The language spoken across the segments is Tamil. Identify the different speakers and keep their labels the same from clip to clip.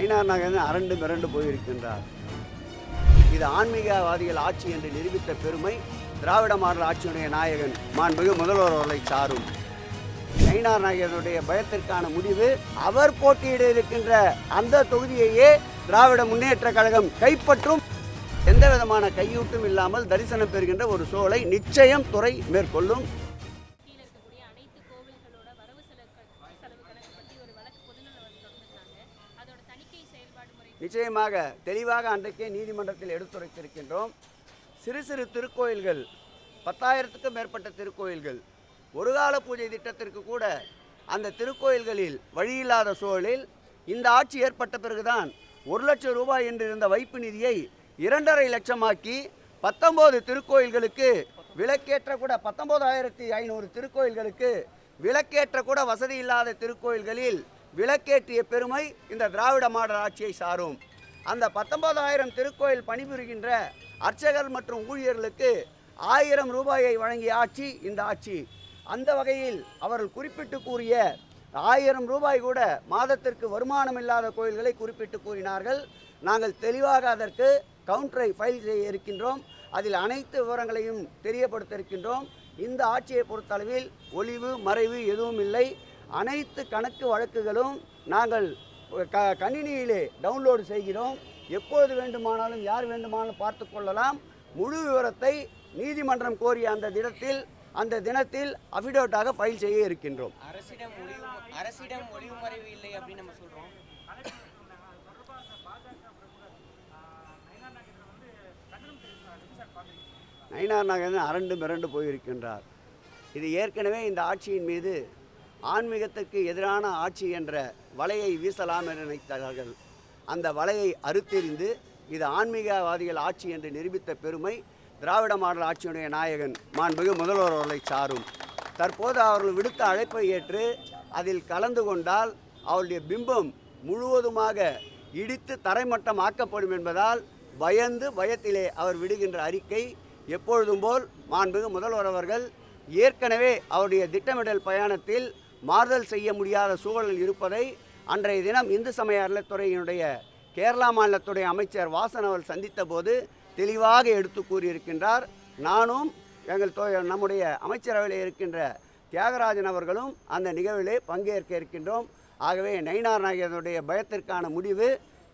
Speaker 1: நயினார் நாகேந்திரன் அரண்டு மிரண்டு போயிருக்கின்றார். இது ஆன்மீகவாதிகள் ஆட்சி என்று நிரூபித்த பெருமை திராவிட மாடல் ஆட்சியுடைய நாயகன் மாண்புமிகு முதல்வர் அவர்களை சாரும். நயினார் நாகேந்திரனுடைய பயத்திற்கான முடிவு அவர் போட்டியிட இருக்கின்ற அந்த தொகுதியையே திராவிட முன்னேற்ற கழகம் கைப்பற்றும். எந்த விதமான கையூட்டும் இல்லாமல் தரிசனம் பெறுகின்ற ஒரு சூழலை நிச்சயம் துறை மேற்கொள்ளும். நிச்சயமாக தெளிவாக அன்றைக்கே நீதிமன்றத்தில் எடுத்துரைத்திருக்கின்றோம். சிறு சிறு திருக்கோயில்கள் 10,000க்கும் மேற்பட்ட திருக்கோயில்கள் ஒரு கால பூஜை திட்டத்திற்கு கூட அந்த திருக்கோயில்களில் வழியில்லாத சூழலில் இந்த ஆட்சி ஏற்பட்ட பிறகுதான் 1 லட்சம் ரூபாய் என்றிருந்த வைப்பு நிதியை 2.5 லட்சமாக்கி 19 திருக்கோயில்களுக்கு விலக்கேற்ற கூட 19,500 திருக்கோயில்களுக்கு விலக்கேற்ற கூட வசதி இல்லாத திருக்கோயில்களில் விலக்கேற்றிய பெருமை இந்த திராவிட மாடல் ஆட்சியை சாரும். அந்த 19,000 திருக்கோயில் பணிபுரிகின்ற அர்ச்சகர் மற்றும் ஊழியர்களுக்கு 1000 ரூபாயை வழங்கிய ஆட்சி இந்த ஆட்சி. அந்த வகையில் அவர்கள் குறிப்பிட்டு கூறிய 1000 ரூபாய் கூட மாதத்திற்கு வருமானம் இல்லாத கோயில்களை குறிப்பிட்டு கூறினார்கள். நாங்கள் தெளிவாக அதற்கு கவுண்டரை ஃபைல் செய்ய இருக்கின்றோம். அதில் அனைத்து விவரங்களையும் தெரியப்படுத்த இருக்கின்றோம். இந்த ஆட்சியை பொறுத்தளவில் ஒளிவு மறைவு எதுவும் இல்லை. அனைத்து கணக்கு வழக்குகளும் நாங்கள் கணினியிலே டவுன்லோடு செய்கிறோம். எப்போது வேண்டுமானாலும் யார் வேண்டுமானாலும் பார்த்து கொள்ளலாம். முழு விவரத்தை நீதிமன்றம் கோரிய அந்த தினத்தில் அஃபிடவிட்டாக ஃபைல் செய்ய இருக்கின்றோம்.
Speaker 2: அரசிடம் ஒளிவு மறைவு இல்லை அப்படின்னு நம்ம சொல்றோம்.
Speaker 1: நயினார் நாகேந்திரன் அரண்டு மிரண்டு போயிருக்கின்றார். இது ஏற்கனவே இந்த ஆட்சியின் மீது ஆன்மீகத்திற்கு எதிரான ஆட்சி என்ற வலையை வீசலாம் என நினைத்தார்கள். அந்த வலையை அறுத்தெறிந்து இது ஆன்மீகவாதிகள் ஆட்சி என்று நிரூபித்த பெருமை திராவிட மாடல் ஆட்சியுடைய நாயகன் மாண்புமிகு முதல்வர் அவர்களை சாரும். தற்போது அவர்கள் விடுத்த அழைப்பை ஏற்று அதில் கலந்து கொண்டால் அவருடைய பிம்பம் முழுவதுமாக இடித்து தரைமட்டம் ஆக்கப்படும் என்பதால் பயத்திலே அவர் விடுகின்ற அறிக்கை எப்பொழுதும் போல் மாண்புமிகு முதல்வர் அவர்கள் ஏற்கனவே அவருடைய திட்டமிடல் பயணத்தில் மாறுதல் செய்ய முடியாத சூழல் இருப்பதை அன்றைய தினம் இந்து சமய அறநிலையத்துறையினுடைய கேரளா மாநிலத்துடைய அமைச்சர் வாசன் அவர்கள் சந்தித்த போது தெளிவாக எடுத்து கூறியிருக்கின்றார். நானும் நம்முடைய அமைச்சரவையில் இருக்கின்ற தியாகராஜன் அவர்களும் அந்த நிகழ்விலே பங்கேற்க இருக்கின்றோம். ஆகவே நயினார் நாகேந்திரனுடைய பயத்திற்கான முடிவு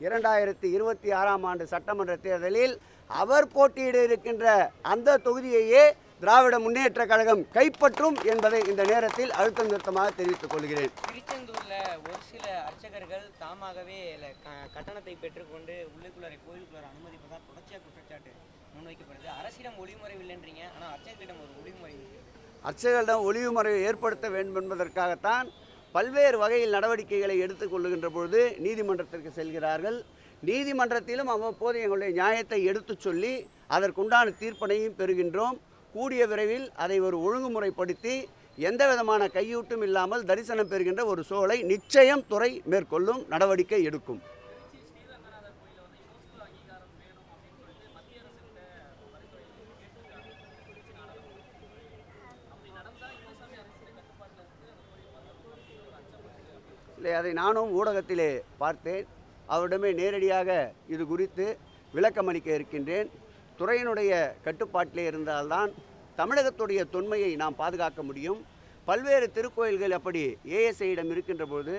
Speaker 1: 2026ஆம் ஆண்டு சட்டமன்ற தேர்தலில் அவர் போட்டியிட இருக்கின்ற அந்த தொகுதியையே திராவிட முன்னேற்ற கழகம் கைப்பற்றும் என்பதை இந்த நேரத்தில் அழுத்தம் திருத்தமாக தெரிவித்துக் கொள்கிறேன்.
Speaker 2: திருச்செந்தூர்ல ஒரு சில அர்ச்சகர்கள் தாமாகவே கட்டணத்தை பெற்றுக்கொண்டு கோயிலுக்குள்ள அனுமதிப்பதாக தொடர்ச்சியாக குற்றச்சாட்டு முன்வைக்கப்படுது. அரசிடம் ஒளிமுறை இல்லைன்றீங்க, ஆனால் அர்ச்சகர்களிடம் ஒரு ஒளிமுறை இருக்கு.
Speaker 1: அர்ச்சகர்களிடம் ஒளிமுறையை ஏற்படுத்த வேண்டும் என்பதற்காகத்தான் பல்வேறு வகையில் நடவடிக்கைகளை எடுத்துக்கொள்ளுகின்ற பொழுது நீதிமன்றத்திற்கு செல்கிறார்கள். நீதிமன்றத்திலும் அவ்வப்போது எங்களுடைய நியாயத்தை எடுத்து சொல்லி அதற்குண்டான தீர்ப்பனையும் பெறுகின்றோம். கூடிய விரைவில் அதை ஒரு ஒழுங்குமுறைப்படுத்தி எந்த விதமான கையூட்டும் இல்லாமல் தரிசனம் பெறுகின்ற ஒரு சூழலை நிச்சயம் துறை மேற்கொள்ளும், நடவடிக்கை எடுக்கும். இல்லை, அதை நானும் ஊடகத்திலே பார்த்தேன். அவரிடமே நேரடியாக இது குறித்து விளக்கமளிக்க இருக்கின்றேன். துறையினுடைய கட்டுப்பாட்டிலே இருந்தால்தான் தமிழகத்துடைய தொன்மையை நாம் பாதுகாக்க முடியும். பல்வேறு திருக்கோயில்கள் அப்படி ஏஎஸ்ஐயிடம் இருக்கின்ற போது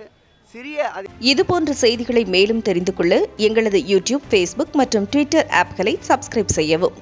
Speaker 3: இதுபோன்ற செய்திகளை மேலும் தெரிந்து கொள்ள எங்களது யூடியூப், ஃபேஸ்புக் மற்றும் ட்விட்டர் ஆப்களை சப்ஸ்கிரைப் செய்யவும்.